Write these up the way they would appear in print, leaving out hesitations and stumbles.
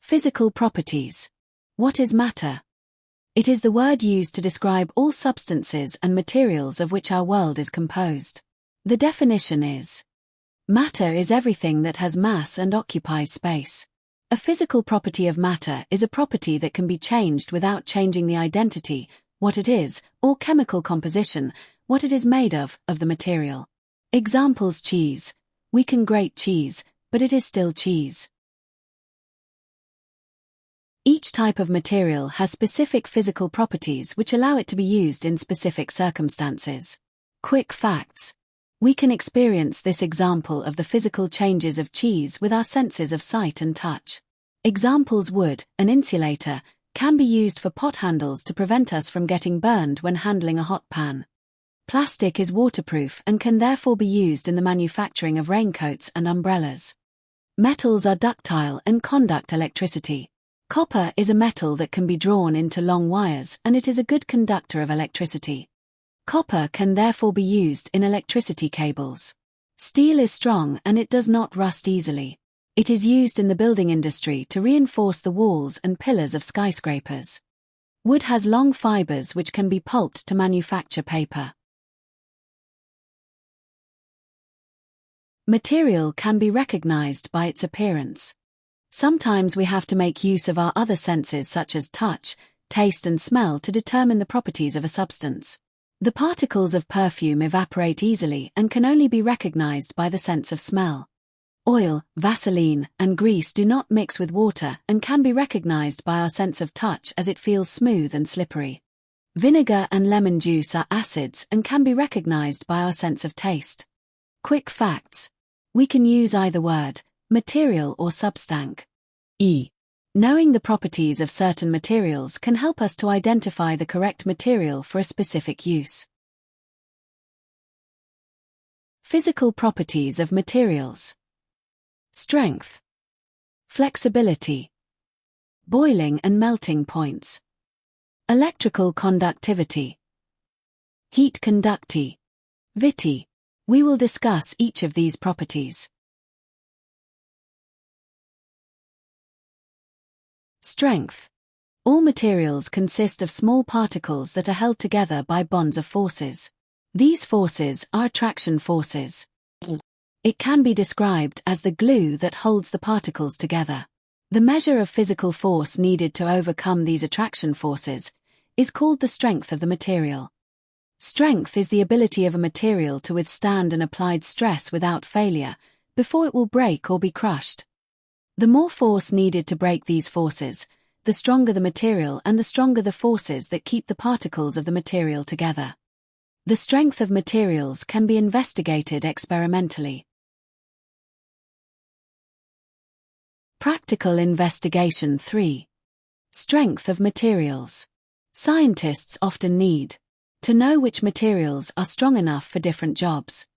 Physical properties. What is matter? It is the word used to describe all substances and materials of which our world is composed. The definition is: matter is everything that has mass and occupies space. A physical property of matter is a property that can be changed without changing the identity, what it is, or chemical composition, what it is made of the material. Examples: cheese. We can grate cheese, but it is still cheese. Each type of material has specific physical properties which allow it to be used in specific circumstances. Quick facts. We can experience this example of the physical changes of cheese with our senses of sight and touch. Examples: wood, an insulator, can be used for pot handles to prevent us from getting burned when handling a hot pan. Plastic is waterproof and can therefore be used in the manufacturing of raincoats and umbrellas. Metals are ductile and conduct electricity. Copper is a metal that can be drawn into long wires, and it is a good conductor of electricity. Copper can therefore be used in electricity cables. Steel is strong and it does not rust easily. It is used in the building industry to reinforce the walls and pillars of skyscrapers. Wood has long fibers which can be pulped to manufacture paper. Material can be recognized by its appearance. Sometimes we have to make use of our other senses such as touch, taste and smell to determine the properties of a substance. The particles of perfume evaporate easily and can only be recognized by the sense of smell. Oil, Vaseline, and grease do not mix with water and can be recognized by our sense of touch as it feels smooth and slippery. Vinegar and lemon juice are acids and can be recognized by our sense of taste. Quick facts. We can use either word, material or substanc. Knowing the properties of certain materials can help us to identify the correct material for a specific use. Physical properties of materials. Strength, flexibility, boiling and melting points, electrical conductivity, heat conductivity. We will discuss each of these properties. Strength. All materials consist of small particles that are held together by bonds of forces. These forces are attraction forces. It can be described as the glue that holds the particles together. The measure of physical force needed to overcome these attraction forces is called the strength of the material. Strength is the ability of a material to withstand an applied stress without failure, before it will break or be crushed. The more force needed to break these forces, the stronger the material and the stronger the forces that keep the particles of the material together. The strength of materials can be investigated experimentally. Practical investigation 3. Strength of materials. Scientists often need to know which materials are strong enough for different jobs.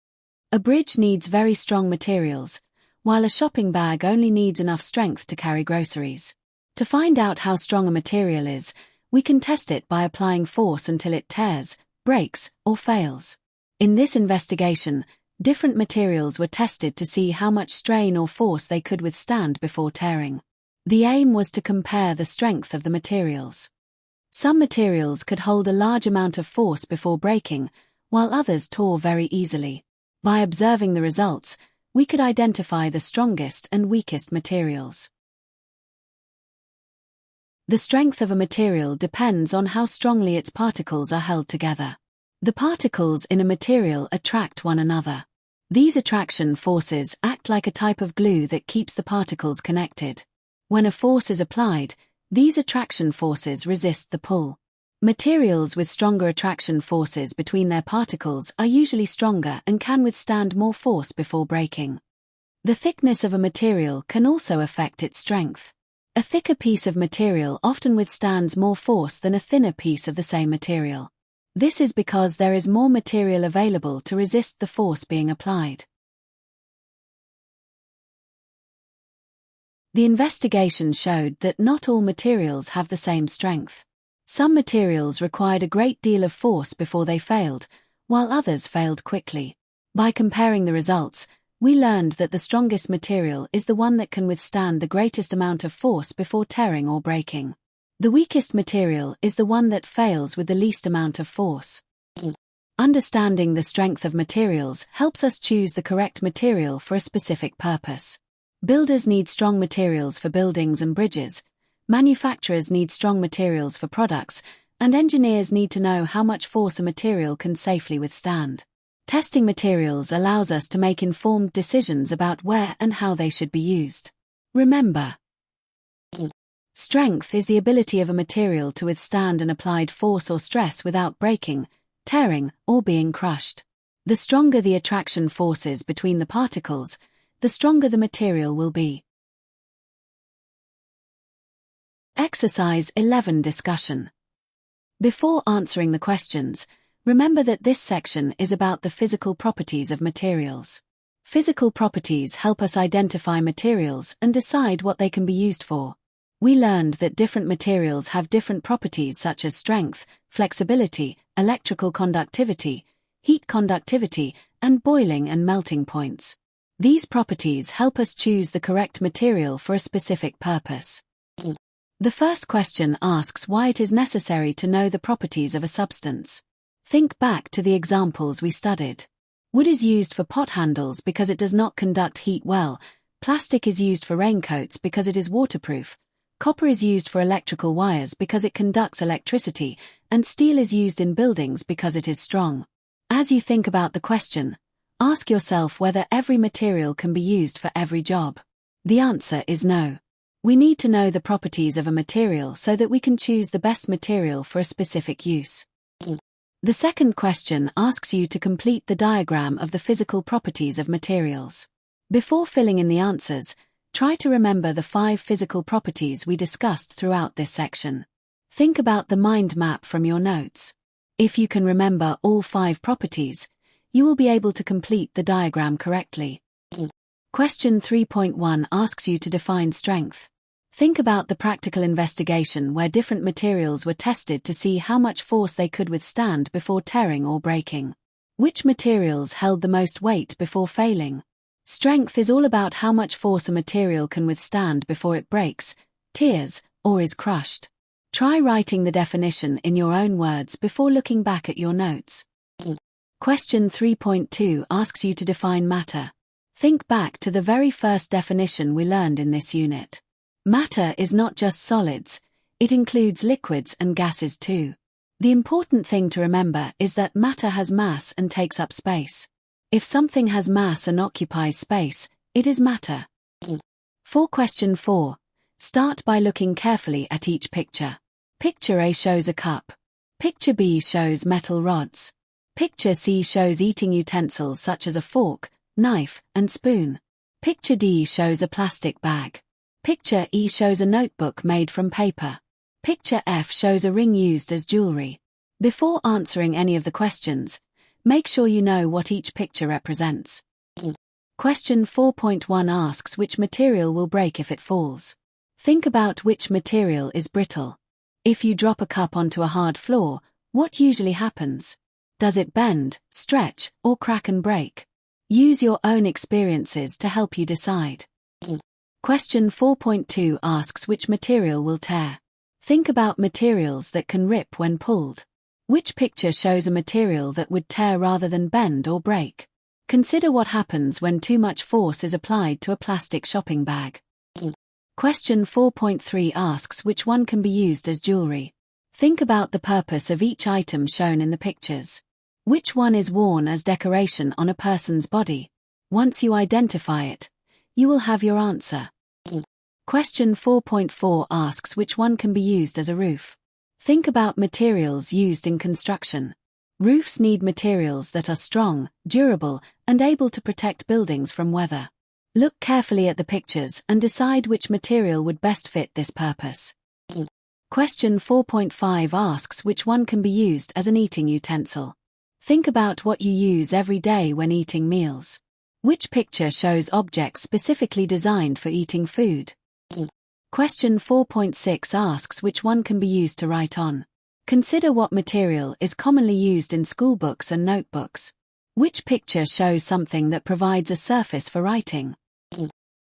A bridge needs very strong materials, while a shopping bag only needs enough strength to carry groceries. To find out how strong a material is, we can test it by applying force until it tears, breaks, or fails. In this investigation, different materials were tested to see how much strain or force they could withstand before tearing. The aim was to compare the strength of the materials. Some materials could hold a large amount of force before breaking, while others tore very easily. By observing the results, we could identify the strongest and weakest materials. The strength of a material depends on how strongly its particles are held together. The particles in a material attract one another. These attraction forces act like a type of glue that keeps the particles connected. When a force is applied, these attraction forces resist the pull. Materials with stronger attraction forces between their particles are usually stronger and can withstand more force before breaking. The thickness of a material can also affect its strength. A thicker piece of material often withstands more force than a thinner piece of the same material. This is because there is more material available to resist the force being applied. The investigation showed that not all materials have the same strength. Some materials required a great deal of force before they failed, while others failed quickly. By comparing the results, We learned that the strongest material is the one that can withstand the greatest amount of force before tearing or breaking. The weakest material is the one that fails with the least amount of force. Understanding the strength of materials helps us choose the correct material for a specific purpose. Builders need strong materials for buildings and bridges, manufacturers need strong materials for products, and engineers need to know how much force a material can safely withstand. Testing materials allows us to make informed decisions about where and how they should be used. Remember, strength is the ability of a material to withstand an applied force or stress without breaking, tearing, or being crushed. The stronger the attraction forces between the particles, the stronger the material will be. Exercise 11 Discussion. Before answering the questions, remember that this section is about the physical properties of materials. Physical properties help us identify materials and decide what they can be used for. We learned that different materials have different properties such as strength, flexibility, electrical conductivity, heat conductivity, and boiling and melting points. These properties help us choose the correct material for a specific purpose. The first question asks why it is necessary to know the properties of a substance. Think back to the examples we studied. Wood is used for pot handles because it does not conduct heat well, plastic is used for raincoats because it is waterproof, copper is used for electrical wires because it conducts electricity, and steel is used in buildings because it is strong. As you think about the question, ask yourself whether every material can be used for every job. The answer is no. We need to know the properties of a material so that we can choose the best material for a specific use. The second question asks you to complete the diagram of the physical properties of materials. Before filling in the answers, try to remember the 5 physical properties we discussed throughout this section. Think about the mind map from your notes. If you can remember all 5 properties, you will be able to complete the diagram correctly. Question 3.1 asks you to define strength. Think about the practical investigation where different materials were tested to see how much force they could withstand before tearing or breaking. Which materials held the most weight before failing? Strength is all about how much force a material can withstand before it breaks, tears, or is crushed. Try writing the definition in your own words before looking back at your notes. Question 3.2 asks you to define matter. Think back to the very first definition we learned in this unit. Matter is not just solids, it includes liquids and gases too. The important thing to remember is that matter has mass and takes up space. If something has mass and occupies space, it is matter. For question 4, start by looking carefully at each picture. Picture A shows a cup. Picture B shows metal rods. Picture C shows eating utensils such as a fork, knife, and spoon. Picture D shows a plastic bag. Picture E shows a notebook made from paper. Picture F shows a ring used as jewelry. Before answering any of the questions, make sure you know what each picture represents. Question 4.1 asks which material will break if it falls. Think about which material is brittle. If you drop a cup onto a hard floor, what usually happens? Does it bend, stretch, or crack and break? Use your own experiences to help you decide. Question 4.2 asks which material will tear. Think about materials that can rip when pulled. Which picture shows a material that would tear rather than bend or break? Consider what happens when too much force is applied to a plastic shopping bag. Question 4.3 asks which one can be used as jewelry. Think about the purpose of each item shown in the pictures. Which one is worn as decoration on a person's body? Once you identify it, you will have your answer. Question 4.4 asks which one can be used as a roof. Think about materials used in construction. Roofs need materials that are strong, durable, and able to protect buildings from weather. Look carefully at the pictures and decide which material would best fit this purpose. Question 4.5 asks which one can be used as an eating utensil. Think about what you use every day when eating meals. Which picture shows objects specifically designed for eating food? Question 4.6 asks which one can be used to write on. Consider what material is commonly used in schoolbooks and notebooks. Which picture shows something that provides a surface for writing?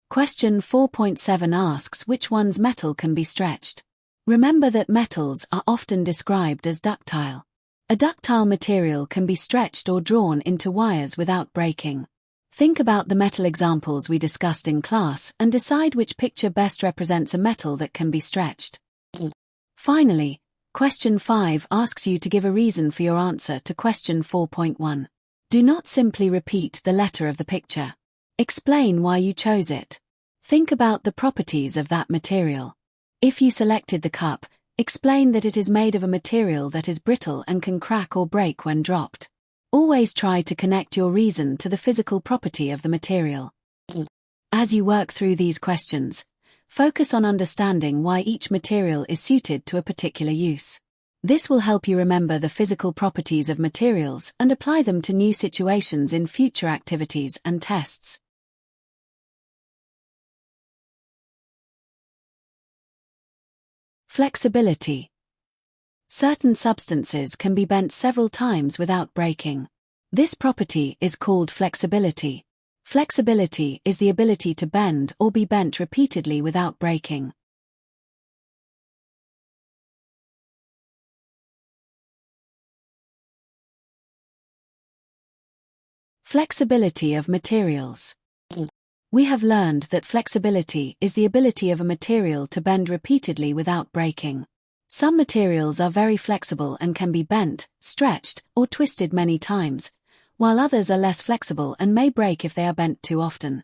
Question 4.7 asks which one's metal can be stretched. Remember that metals are often described as ductile. A ductile material can be stretched or drawn into wires without breaking. Think about the metal examples we discussed in class and decide which picture best represents a metal that can be stretched. Finally, question 5 asks you to give a reason for your answer to question 4.1. Do not simply repeat the letter of the picture. Explain why you chose it. Think about the properties of that material. If you selected the cup, explain that it is made of a material that is brittle and can crack or break when dropped. Always try to connect your reason to the physical property of the material. As you work through these questions, focus on understanding why each material is suited to a particular use. This will help you remember the physical properties of materials and apply them to new situations in future activities and tests. Flexibility. Certain substances can be bent several times without breaking. This property is called flexibility. Flexibility is the ability to bend or be bent repeatedly without breaking. Flexibility of materials. We have learned that flexibility is the ability of a material to bend repeatedly without breaking. Some materials are very flexible and can be bent, stretched, or twisted many times, while others are less flexible and may break if they are bent too often.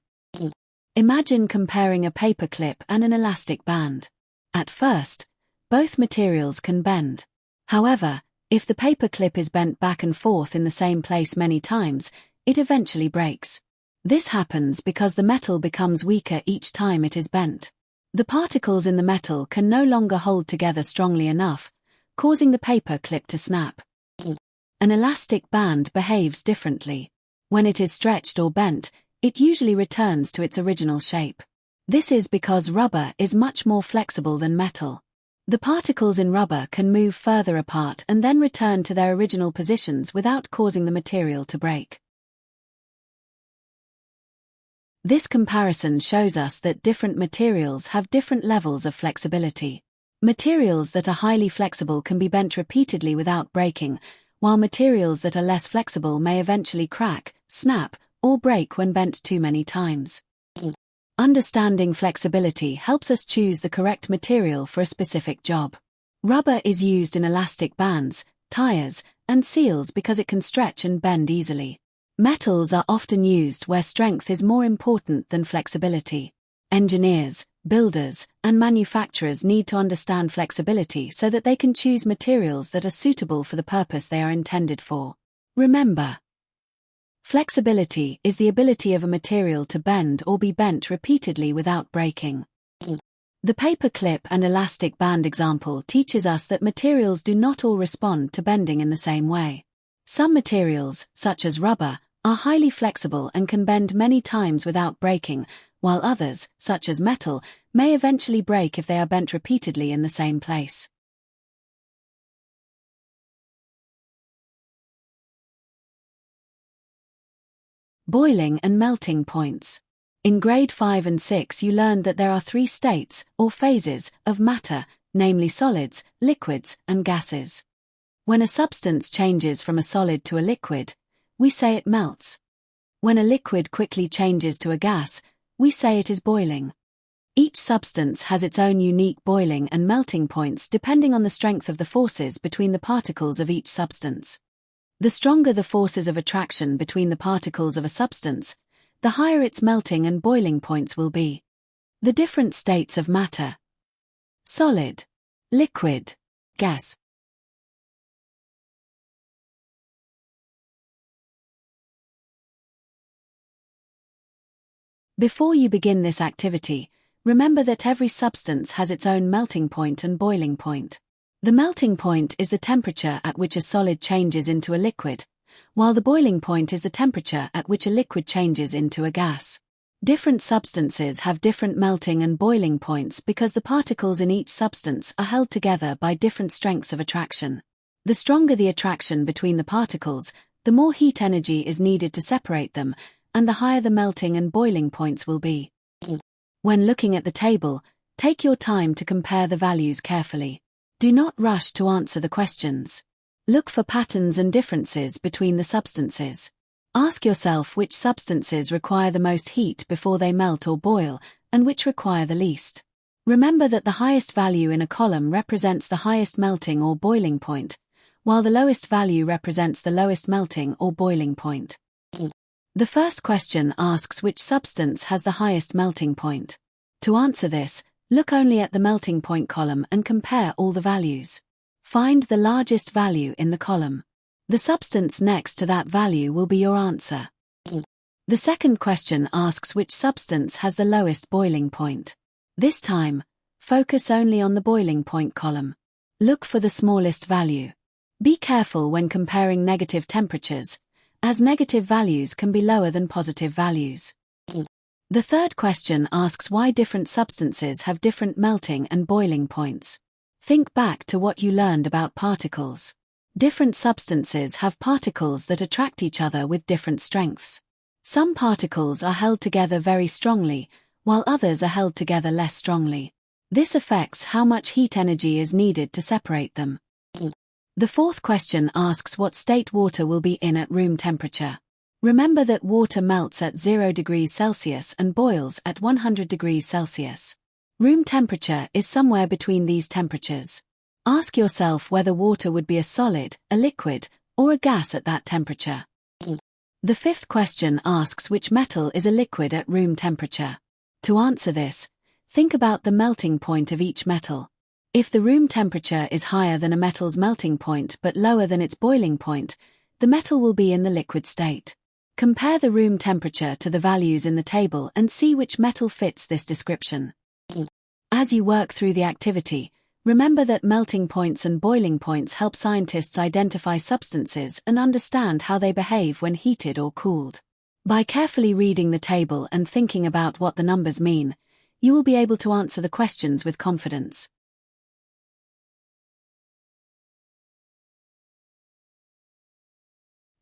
Imagine comparing a paper clip and an elastic band. At first, both materials can bend. However, if the paper clip is bent back and forth in the same place many times, it eventually breaks. This happens because the metal becomes weaker each time it is bent. The particles in the metal can no longer hold together strongly enough, causing the paper clip to snap. An elastic band behaves differently. When it is stretched or bent, it usually returns to its original shape. This is because rubber is much more flexible than metal. The particles in rubber can move further apart and then return to their original positions without causing the material to break. This comparison shows us that different materials have different levels of flexibility. Materials that are highly flexible can be bent repeatedly without breaking, while materials that are less flexible may eventually crack, snap, or break when bent too many times. Understanding flexibility helps us choose the correct material for a specific job. Rubber is used in elastic bands, tires, and seals because it can stretch and bend easily. Metals are often used where strength is more important than flexibility. Engineers, builders, and manufacturers need to understand flexibility so that they can choose materials that are suitable for the purpose they are intended for. Remember, flexibility is the ability of a material to bend or be bent repeatedly without breaking. The paper clip and elastic band example teaches us that materials do not all respond to bending in the same way. Some materials, such as rubber, are highly flexible and can bend many times without breaking, while others, such as metal, may eventually break if they are bent repeatedly in the same place. Boiling and melting points. In grade 5 and 6 you learned that there are 3 states, or phases, of matter, namely solids, liquids, and gases. When a substance changes from a solid to a liquid, we say it melts. When a liquid quickly changes to a gas, we say it is boiling. Each substance has its own unique boiling and melting points depending on the strength of the forces between the particles of each substance. The stronger the forces of attraction between the particles of a substance, the higher its melting and boiling points will be. The different states of matter: solid, liquid, gas. Before you begin this activity, remember that every substance has its own melting point and boiling point. The melting point is the temperature at which a solid changes into a liquid, while the boiling point is the temperature at which a liquid changes into a gas. Different substances have different melting and boiling points because the particles in each substance are held together by different strengths of attraction. The stronger the attraction between the particles, the more heat energy is needed to separate them, and the higher the melting and boiling points will be. When looking at the table, take your time to compare the values carefully. Do not rush to answer the questions. Look for patterns and differences between the substances. Ask yourself which substances require the most heat before they melt or boil, and which require the least. Remember that the highest value in a column represents the highest melting or boiling point, while the lowest value represents the lowest melting or boiling point. The first question asks which substance has the highest melting point. To answer this, look only at the melting point column and compare all the values. Find the largest value in the column. The substance next to that value will be your answer. The second question asks which substance has the lowest boiling point. This time, focus only on the boiling point column. Look for the smallest value. Be careful when comparing negative temperatures, as negative values can be lower than positive values. The third question asks why different substances have different melting and boiling points. Think back to what you learned about particles. Different substances have particles that attract each other with different strengths. Some particles are held together very strongly, while others are held together less strongly. This affects how much heat energy is needed to separate them. The fourth question asks what state water will be in at room temperature. Remember that water melts at 0 degrees Celsius and boils at 100 degrees Celsius. Room temperature is somewhere between these temperatures. Ask yourself whether water would be a solid, a liquid, or a gas at that temperature. The fifth question asks which metal is a liquid at room temperature. To answer this, think about the melting point of each metal. If the room temperature is higher than a metal's melting point but lower than its boiling point, the metal will be in the liquid state. Compare the room temperature to the values in the table and see which metal fits this description. As you work through the activity, remember that melting points and boiling points help scientists identify substances and understand how they behave when heated or cooled. By carefully reading the table and thinking about what the numbers mean, you will be able to answer the questions with confidence.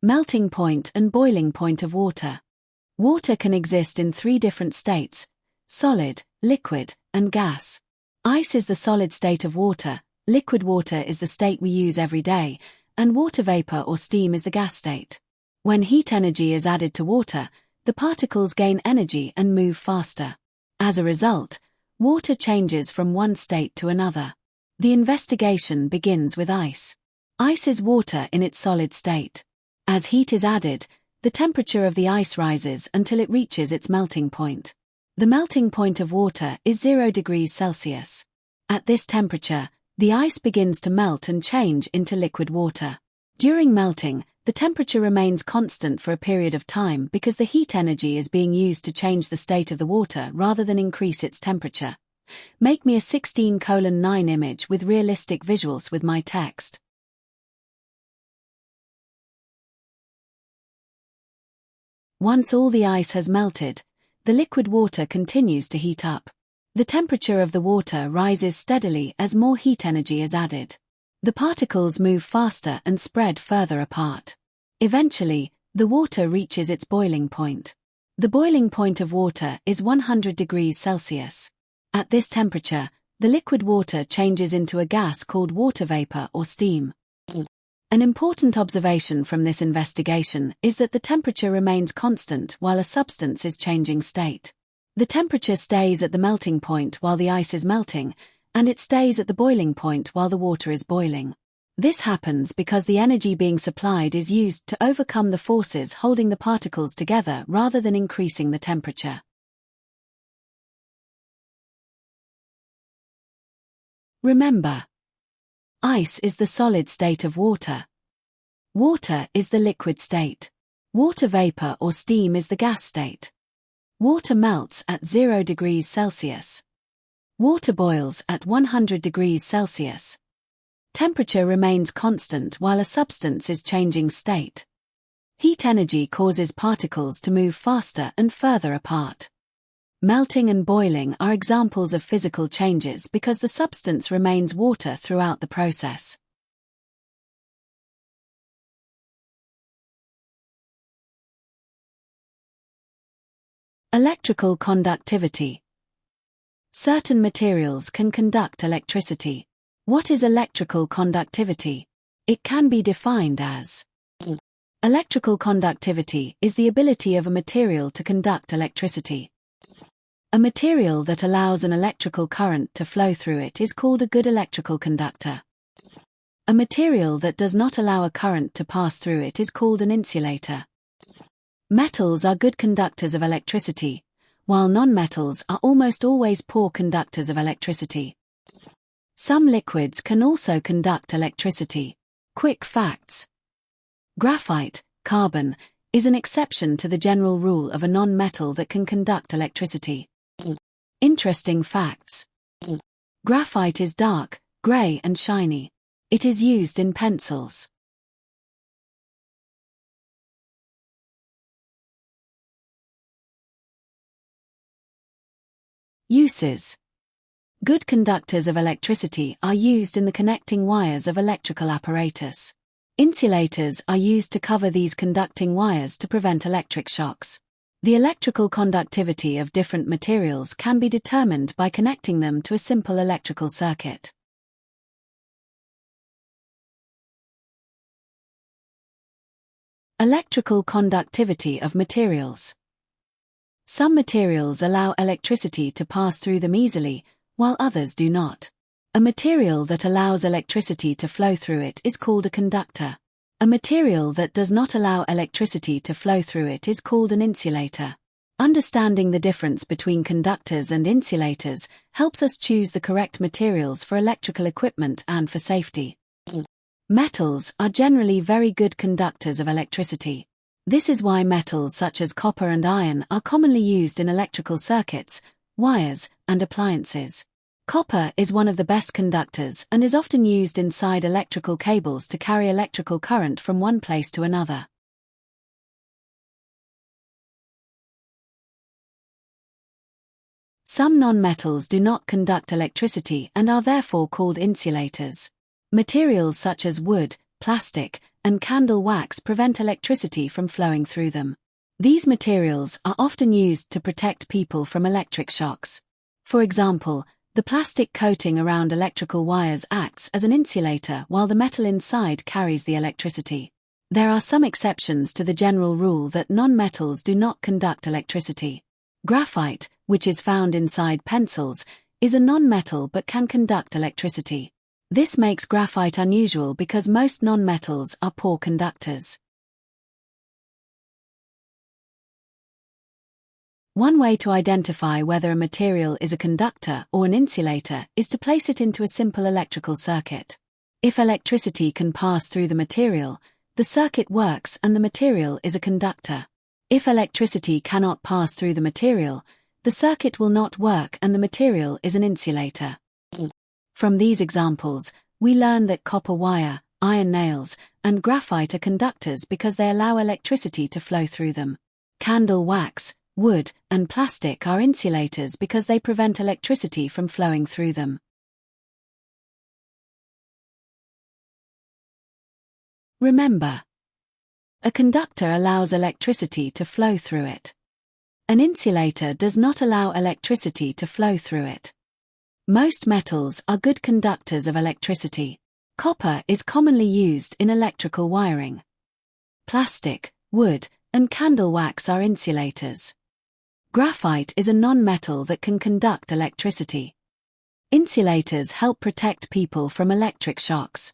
Melting point and boiling point of water. Water can exist in 3 different states: solid, liquid, and gas. Ice is the solid state of water, liquid water is the state we use every day, and water vapor or steam is the gas state. When heat energy is added to water, the particles gain energy and move faster. As a result, water changes from one state to another. The investigation begins with ice. Ice is water in its solid state. As heat is added, the temperature of the ice rises until it reaches its melting point. The melting point of water is 0 degrees Celsius. At this temperature, the ice begins to melt and change into liquid water. During melting, the temperature remains constant for a period of time because the heat energy is being used to change the state of the water rather than increase its temperature. Make me a 16:9 image with realistic visuals with my text. Once all the ice has melted, the liquid water continues to heat up. The temperature of the water rises steadily as more heat energy is added. The particles move faster and spread further apart. Eventually, the water reaches its boiling point. The boiling point of water is 100 degrees Celsius. At this temperature, the liquid water changes into a gas called water vapor or steam. An important observation from this investigation is that the temperature remains constant while a substance is changing state. The temperature stays at the melting point while the ice is melting, and it stays at the boiling point while the water is boiling. This happens because the energy being supplied is used to overcome the forces holding the particles together rather than increasing the temperature. Remember, ice is the solid state of water. Water is the liquid state. Water vapor or steam is the gas state. Water melts at 0 degrees Celsius. Water boils at 100 degrees Celsius. Temperature remains constant while a substance is changing state. Heat energy causes particles to move faster and further apart. Melting and boiling are examples of physical changes because the substance remains water throughout the process. Electrical conductivity. Certain materials can conduct electricity. What is electrical conductivity? It can be defined as: electrical conductivity is the ability of a material to conduct electricity. A material that allows an electrical current to flow through it is called a good electrical conductor. A material that does not allow a current to pass through it is called an insulator. Metals are good conductors of electricity, while non-metals are almost always poor conductors of electricity. Some liquids can also conduct electricity. Quick facts. Graphite, carbon, is an exception to the general rule of a non-metal that can conduct electricity. Interesting facts. Graphite is dark, grey and shiny. It is used in pencils. Uses. Good conductors of electricity are used in the connecting wires of electrical apparatus. Insulators are used to cover these conducting wires to prevent electric shocks. The electrical conductivity of different materials can be determined by connecting them to a simple electrical circuit. Electrical conductivity of materials. Some materials allow electricity to pass through them easily, while others do not. A material that allows electricity to flow through it is called a conductor. A material that does not allow electricity to flow through it is called an insulator. Understanding the difference between conductors and insulators helps us choose the correct materials for electrical equipment and for safety. Metals are generally very good conductors of electricity. This is why metals such as copper and iron are commonly used in electrical circuits, wires, and appliances. Copper is one of the best conductors and is often used inside electrical cables to carry electrical current from one place to another. Some non-metals do not conduct electricity and are therefore called insulators. Materials such as wood, plastic, and candle wax prevent electricity from flowing through them. These materials are often used to protect people from electric shocks. For example, the plastic coating around electrical wires acts as an insulator while the metal inside carries the electricity. There are some exceptions to the general rule that non-metals do not conduct electricity. Graphite, which is found inside pencils, is a non-metal but can conduct electricity. This makes graphite unusual because most non-metals are poor conductors. One way to identify whether a material is a conductor or an insulator is to place it into a simple electrical circuit. If electricity can pass through the material, the circuit works and the material is a conductor. If electricity cannot pass through the material, the circuit will not work and the material is an insulator. From these examples, we learn that copper wire, iron nails, and graphite are conductors because they allow electricity to flow through them. Candle wax, wood, and plastic are insulators because they prevent electricity from flowing through them. Remember, a conductor allows electricity to flow through it. An insulator does not allow electricity to flow through it. Most metals are good conductors of electricity. Copper is commonly used in electrical wiring. Plastic, wood, and candle wax are insulators. Graphite is a non-metal that can conduct electricity. Insulators help protect people from electric shocks.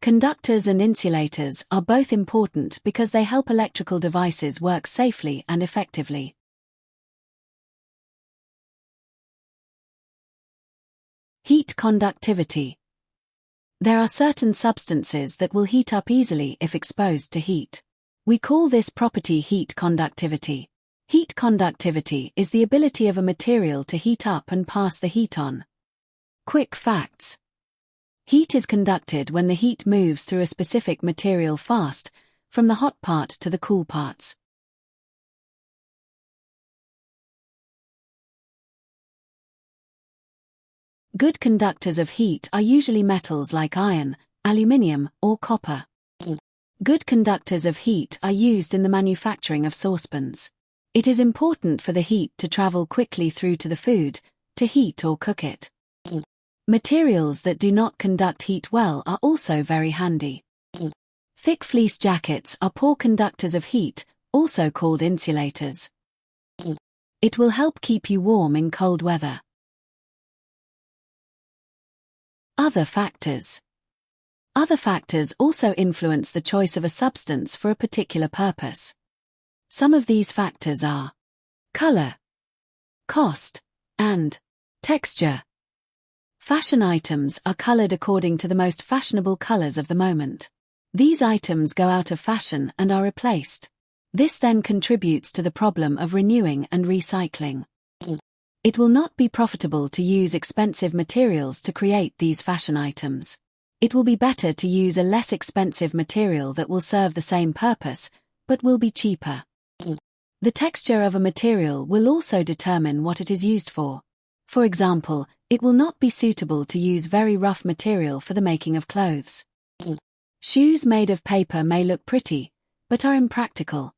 Conductors and insulators are both important because they help electrical devices work safely and effectively. Heat conductivity. There are certain substances that will heat up easily if exposed to heat. We call this property heat conductivity. Heat conductivity is the ability of a material to heat up and pass the heat on. Quick facts. Heat is conducted when the heat moves through a specific material fast, from the hot part to the cool parts. Good conductors of heat are usually metals like iron, aluminium, or copper. Good conductors of heat are used in the manufacturing of saucepans. It is important for the heat to travel quickly through to the food, to heat or cook it. Materials that do not conduct heat well are also very handy. Thick fleece jackets are poor conductors of heat, also called insulators. It will help keep you warm in cold weather. Other factors. Other factors also influence the choice of a substance for a particular purpose. Some of these factors are color, cost, and texture. Fashion items are colored according to the most fashionable colors of the moment. These items go out of fashion and are replaced. This then contributes to the problem of renewing and recycling. It will not be profitable to use expensive materials to create these fashion items. It will be better to use a less expensive material that will serve the same purpose, but will be cheaper. The texture of a material will also determine what it is used for. For example, it will not be suitable to use very rough material for the making of clothes. Shoes made of paper may look pretty, but are impractical.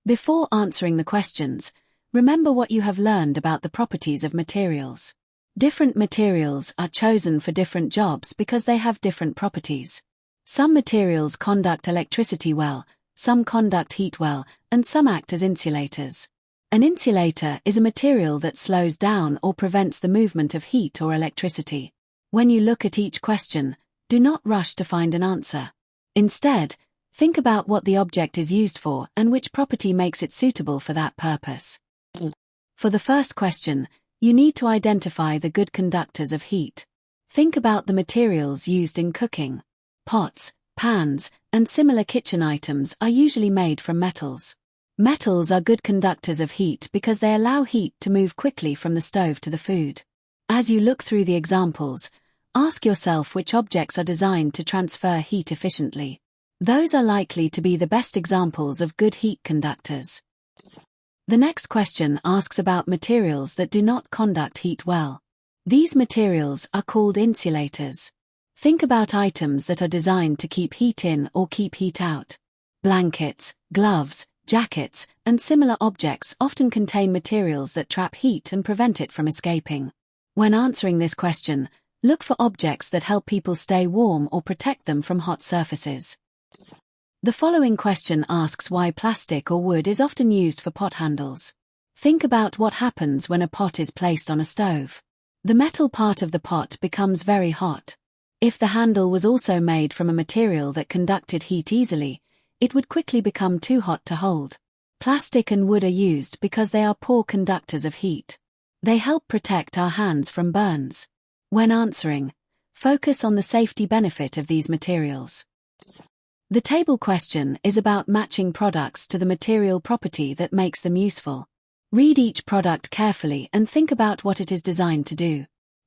Before answering the questions, remember what you have learned about the properties of materials. Different materials are chosen for different jobs because they have different properties. Some materials conduct electricity well, some conduct heat well, and some act as insulators. An insulator is a material that slows down or prevents the movement of heat or electricity. When you look at each question, do not rush to find an answer. Instead, think about what the object is used for and which property makes it suitable for that purpose. For the first question, you need to identify the good conductors of heat. Think about the materials used in cooking. Pots, pans, and similar kitchen items are usually made from metals. Metals are good conductors of heat because they allow heat to move quickly from the stove to the food. As you look through the examples, ask yourself which objects are designed to transfer heat efficiently. Those are likely to be the best examples of good heat conductors. The next question asks about materials that do not conduct heat well. These materials are called insulators. Think about items that are designed to keep heat in or keep heat out. Blankets, gloves, jackets, and similar objects often contain materials that trap heat and prevent it from escaping. When answering this question, look for objects that help people stay warm or protect them from hot surfaces. The following question asks why plastic or wood is often used for pot handles. Think about what happens when a pot is placed on a stove. The metal part of the pot becomes very hot. If the handle was also made from a material that conducted heat easily, it would quickly become too hot to hold. Plastic and wood are used because they are poor conductors of heat. They help protect our hands from burns. When answering, focus on the safety benefit of these materials. The table question is about matching products to the material property that makes them useful. Read each product carefully and think about what it is designed to do.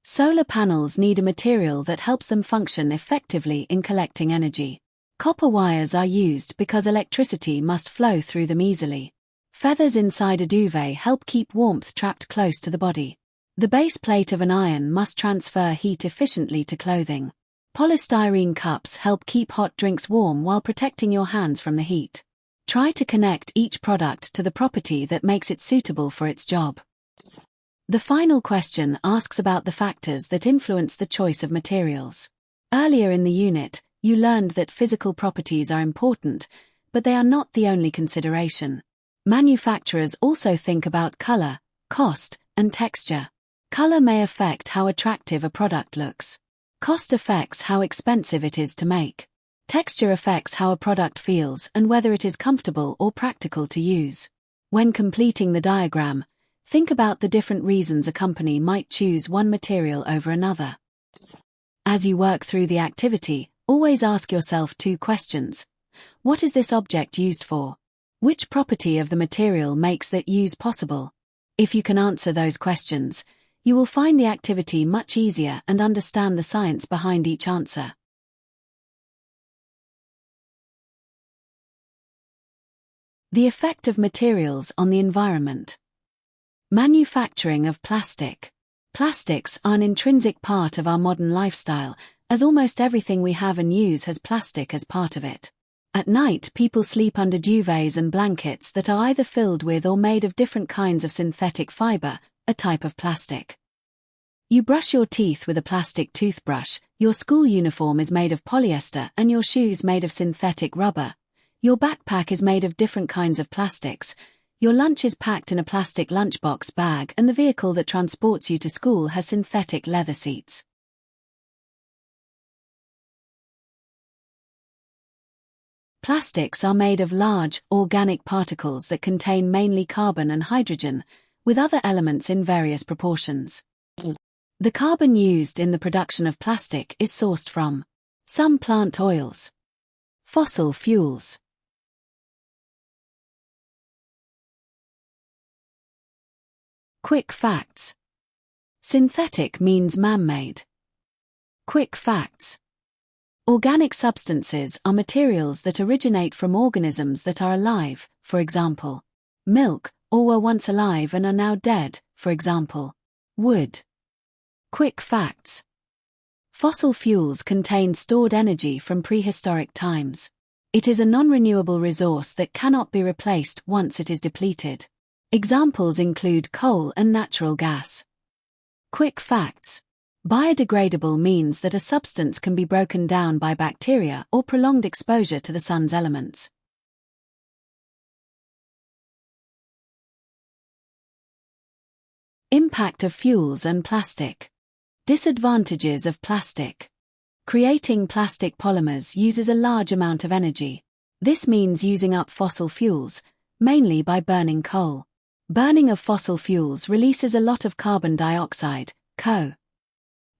Solar panels need a material that helps them function effectively in collecting energy. Copper wires are used because electricity must flow through them easily. Feathers inside a duvet help keep warmth trapped close to the body. The base plate of an iron must transfer heat efficiently to clothing. Polystyrene cups help keep hot drinks warm while protecting your hands from the heat. Try to connect each product to the property that makes it suitable for its job. The final question asks about the factors that influence the choice of materials. Earlier in the unit, you learned that physical properties are important, but they are not the only consideration. Manufacturers also think about color, cost, and texture. Color may affect how attractive a product looks. Cost affects how expensive it is to make. Texture affects how a product feels and whether it is comfortable or practical to use. When completing the diagram, think about the different reasons a company might choose one material over another. As you work through the activity, always ask yourself two questions. What is this object used for? Which property of the material makes that use possible? If you can answer those questions, you will find the activity much easier and understand the science behind each answer. The effect of materials on the environment. Manufacturing of plastic. Plastics are an intrinsic part of our modern lifestyle, as almost everything we have and use has plastic as part of it. At night, people sleep under duvets and blankets that are either filled with or made of different kinds of synthetic fiber, a type of plastic. You brush your teeth with a plastic toothbrush, your school uniform is made of polyester and your shoes made of synthetic rubber. Your backpack is made of different kinds of plastics. Your lunch is packed in a plastic lunchbox bag and the vehicle that transports you to school has synthetic leather seats. Plastics are made of large, organic particles that contain mainly carbon and hydrogen, with other elements in various proportions. The carbon used in the production of plastic is sourced from some plant oils, fossil fuels. Quick facts. Synthetic means man-made. Quick facts. Organic substances are materials that originate from organisms that are alive, for example, milk, or were once alive and are now dead, for example, wood. Quick facts. Fossil fuels contain stored energy from prehistoric times. It is a non-renewable resource that cannot be replaced once it is depleted. Examples include coal and natural gas. Quick facts. Biodegradable means that a substance can be broken down by bacteria or prolonged exposure to the sun's elements. Impact of fuels and plastic. Disadvantages of plastic. Creating plastic polymers uses a large amount of energy. This means using up fossil fuels, mainly by burning coal. Burning of fossil fuels releases a lot of carbon dioxide, CO.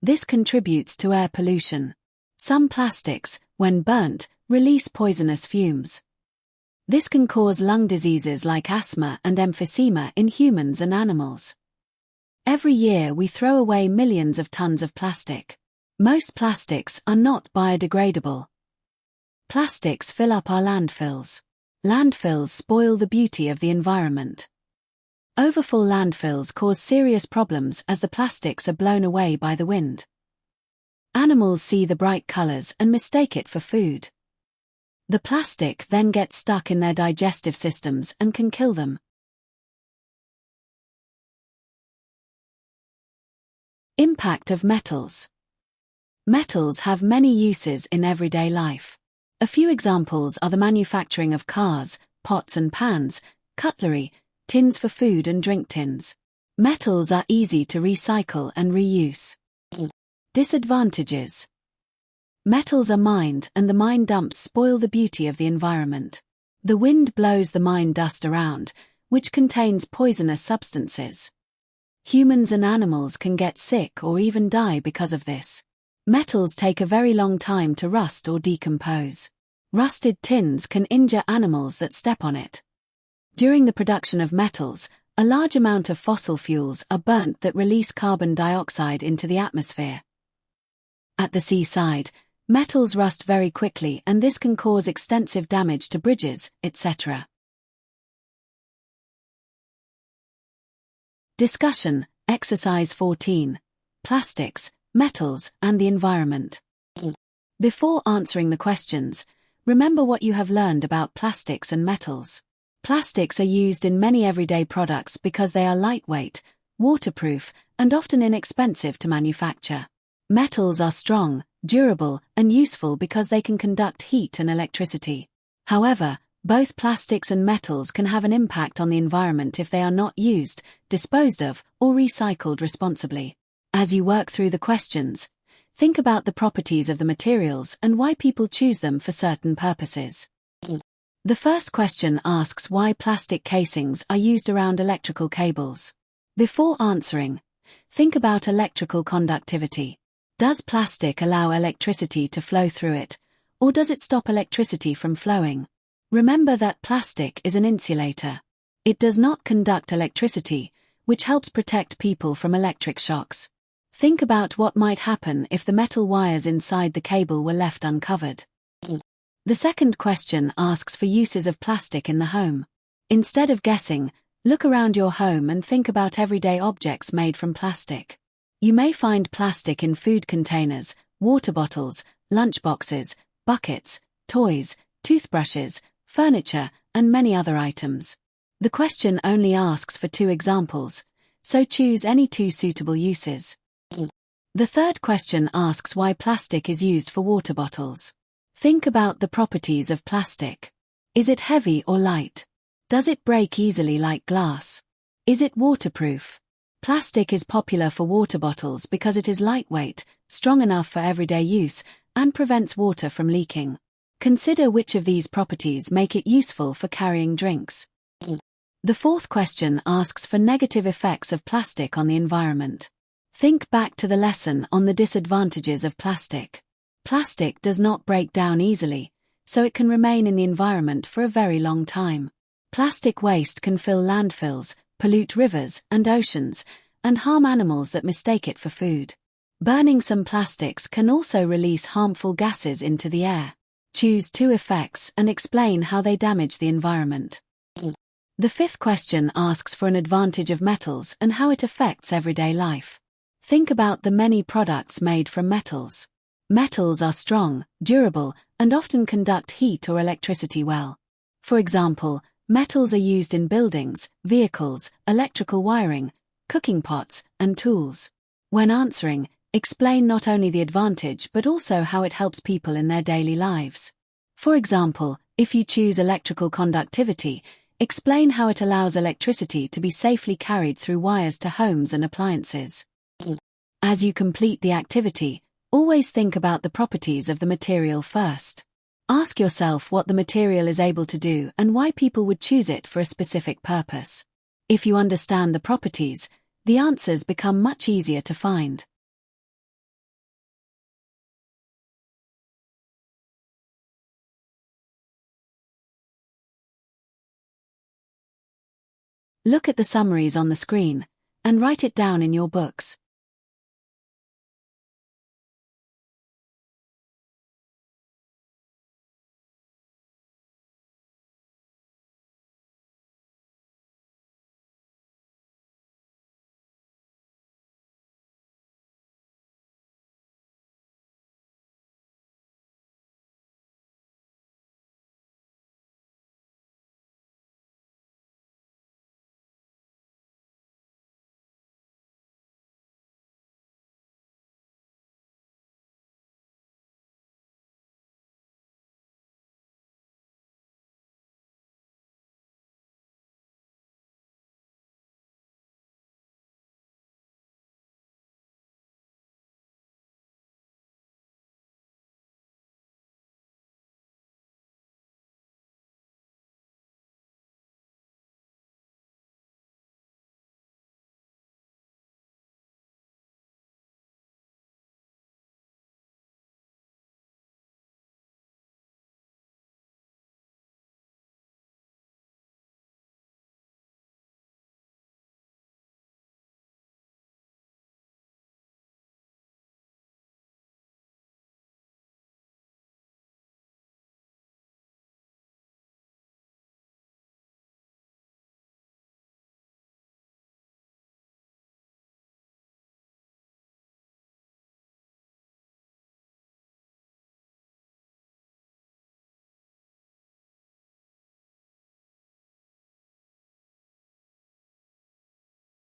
This contributes to air pollution. Some plastics, when burnt, release poisonous fumes. This can cause lung diseases like asthma and emphysema in humans and animals. Every year we throw away millions of tons of plastic. Most plastics are not biodegradable. Plastics fill up our landfills. Landfills spoil the beauty of the environment. Overfull landfills cause serious problems as the plastics are blown away by the wind. Animals see the bright colors and mistake it for food. The plastic then gets stuck in their digestive systems and can kill them. Impact of metals. Metals have many uses in everyday life. A few examples are the manufacturing of cars, pots and pans, cutlery, tins for food and drink tins. Metals are easy to recycle and reuse. Disadvantages. Metals are mined and the mine dumps spoil the beauty of the environment. The wind blows the mine dust around, which contains poisonous substances. Humans and animals can get sick or even die because of this. Metals take a very long time to rust or decompose. Rusted tins can injure animals that step on it. During the production of metals, a large amount of fossil fuels are burnt that release carbon dioxide into the atmosphere. At the seaside, metals rust very quickly and this can cause extensive damage to bridges, etc. Discussion, Exercise 14. Plastics, metals, and the environment. Before answering the questions, remember what you have learned about plastics and metals. Plastics are used in many everyday products because they are lightweight, waterproof, and often inexpensive to manufacture. Metals are strong, durable, and useful because they can conduct heat and electricity. However, both plastics and metals can have an impact on the environment if they are not used, disposed of, or recycled responsibly. As you work through the questions, think about the properties of the materials and why people choose them for certain purposes. The first question asks why plastic casings are used around electrical cables. Before answering, think about electrical conductivity. Does plastic allow electricity to flow through it, or does it stop electricity from flowing? Remember that plastic is an insulator. It does not conduct electricity, which helps protect people from electric shocks. Think about what might happen if the metal wires inside the cable were left uncovered. The second question asks for uses of plastic in the home. Instead of guessing, look around your home and think about everyday objects made from plastic. You may find plastic in food containers, water bottles, lunchboxes, buckets, toys, toothbrushes, furniture, and many other items. The question only asks for 2 examples, so choose any 2 suitable uses. The third question asks why plastic is used for water bottles. Think about the properties of plastic. Is it heavy or light? Does it break easily like glass? Is it waterproof? Plastic is popular for water bottles because it is lightweight, strong enough for everyday use, and prevents water from leaking. Consider which of these properties make it useful for carrying drinks. The fourth question asks for negative effects of plastic on the environment. Think back to the lesson on the disadvantages of plastic. Plastic does not break down easily, so it can remain in the environment for a very long time. Plastic waste can fill landfills, pollute rivers and oceans, and harm animals that mistake it for food. Burning some plastics can also release harmful gases into the air. Choose 2 effects and explain how they damage the environment. The fifth question asks for an advantage of metals and how it affects everyday life. Think about the many products made from metals. Metals are strong, durable, and often conduct heat or electricity well. For example, metals are used in buildings, vehicles, electrical wiring, cooking pots, and tools. When answering, explain not only the advantage but also how it helps people in their daily lives. For example, if you choose electrical conductivity, explain how it allows electricity to be safely carried through wires to homes and appliances. As you complete the activity, always think about the properties of the material first. Ask yourself what the material is able to do and why people would choose it for a specific purpose. If you understand the properties, the answers become much easier to find. Look at the summaries on the screen and write it down in your books.